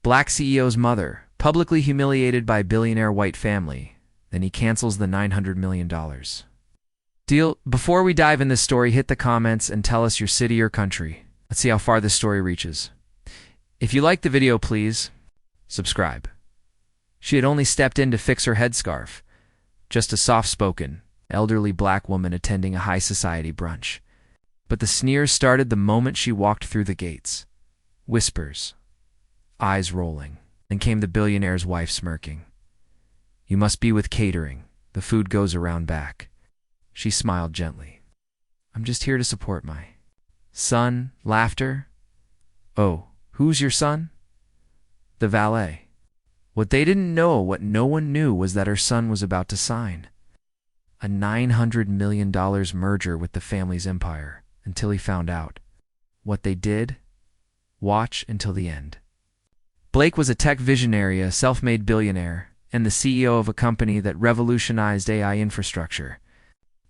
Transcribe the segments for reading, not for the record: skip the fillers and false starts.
Black CEO's mother, publicly humiliated by billionaire white family. Then he cancels the $900 million deal. Before we dive in this story, hit the comments and tell us your city or country. Let's see how far this story reaches. If you like the video, please subscribe. She had only stepped in to fix her headscarf. Just a soft-spoken, elderly black woman attending a high society brunch. But the sneers started the moment she walked through the gates. Whispers, eyes rolling. Then came the billionaire's wife smirking. "You must be with catering. The food goes around back." She smiled gently. "I'm just here to support my son." Laughter. "Oh, who's your son?" "The valet." What they didn't know, what no one knew, was that her son was about to sign a $900 million merger with the family's empire until he found out. What they did? Watch until the end. Blake was a tech visionary, a self-made billionaire, and the CEO of a company that revolutionized AI infrastructure.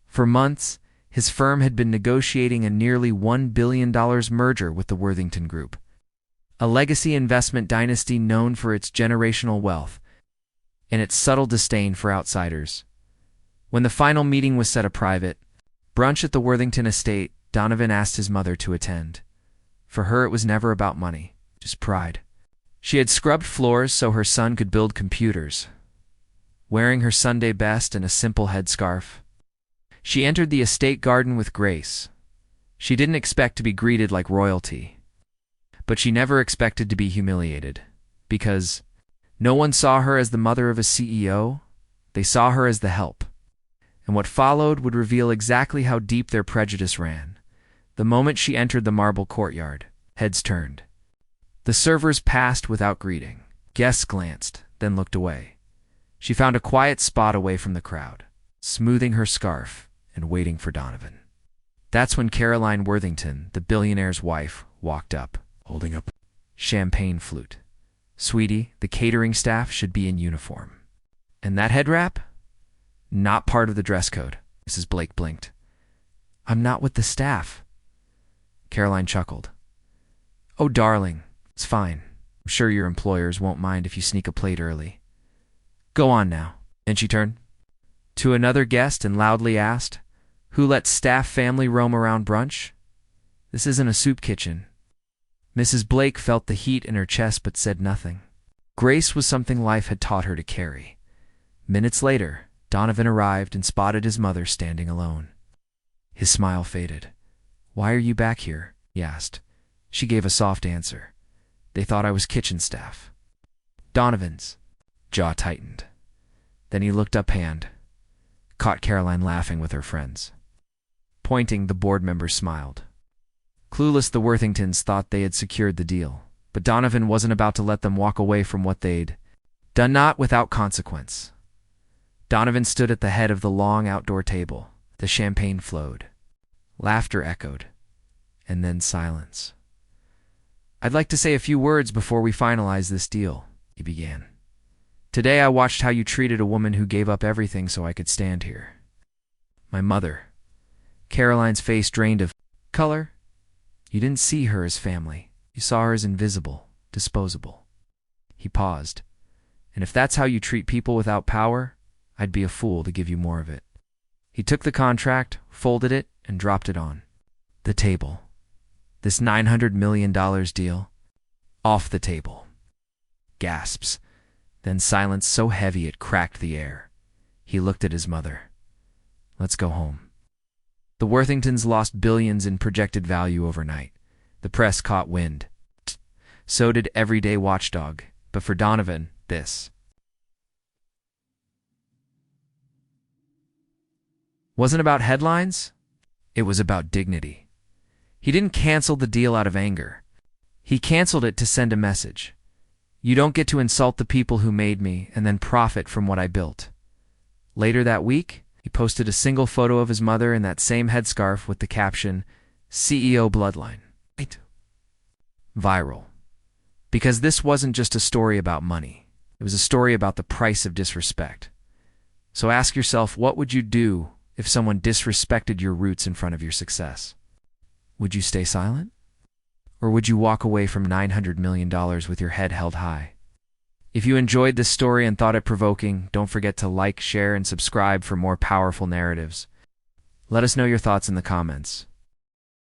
For months, his firm had been negotiating a nearly $1 billion merger with the Worthington Group, a legacy investment dynasty known for its generational wealth and its subtle disdain for outsiders. When the final meeting was set a private brunch at the Worthington estate, Donovan asked his mother to attend. For her, it was never about money, just pride. She had scrubbed floors so her son could build computers. Wearing her Sunday best and a simple headscarf, she entered the estate garden with grace. She didn't expect to be greeted like royalty, but she never expected to be humiliated, because no one saw her as the mother of a CEO, they saw her as the help. And what followed would reveal exactly how deep their prejudice ran. The moment she entered the marble courtyard, heads turned. The servers passed without greeting. Guests glanced, then looked away. She found a quiet spot away from the crowd, smoothing her scarf and waiting for Donovan. That's when Caroline Worthington, the billionaire's wife, walked up, holding up a champagne flute. "Sweetie, the catering staff should be in uniform." "And that head wrap?" "Not part of the dress code." Mrs. Blake blinked. "I'm not with the staff." Caroline chuckled. "Oh, darling, it's fine. I'm sure your employers won't mind if you sneak a plate early. Go on now." And she turned to another guest and loudly asked, "Who lets staff family roam around brunch? This isn't a soup kitchen." Mrs. Blake felt the heat in her chest but said nothing. Grace was something life had taught her to carry. Minutes later, Donovan arrived and spotted his mother standing alone. His smile faded. "Why are you back here?" he asked. She gave a soft answer. "They thought I was kitchen staff." Donovan's jaw tightened. Then he looked up and caught Caroline laughing with her friends. Pointing, the board members smiled. Clueless, the Worthingtons thought they had secured the deal, but Donovan wasn't about to let them walk away from what they'd done, not without consequence. Donovan stood at the head of the long outdoor table. The champagne flowed. Laughter echoed, and then silence. "I'd like to say a few words before we finalize this deal," he began. "Today I watched how you treated a woman who gave up everything so I could stand here. My mother." Caroline's face drained of color. "You didn't see her as family. You saw her as invisible, disposable." He paused. "And if that's how you treat people without power, I'd be a fool to give you more of it." He took the contract, folded it, and dropped it on the table. This $900 million deal, off the table. Gasps, then silence so heavy it cracked the air. He looked at his mother. "Let's go home." The Worthingtons lost billions in projected value overnight. The press caught wind. So did everyday watchdog. But for Donovan, this wasn't about headlines. It was about dignity. He didn't cancel the deal out of anger. He canceled it to send a message. You don't get to insult the people who made me and then profit from what I built. Later that week, he posted a single photo of his mother in that same headscarf with the caption, "CEO Bloodline." Viral. Because this wasn't just a story about money. It was a story about the price of disrespect. So ask yourself, what would you do if someone disrespected your roots in front of your success? Would you stay silent? Or would you walk away from $900 million with your head held high? If you enjoyed this story and thought it provoking, don't forget to like, share, and subscribe for more powerful narratives. Let us know your thoughts in the comments.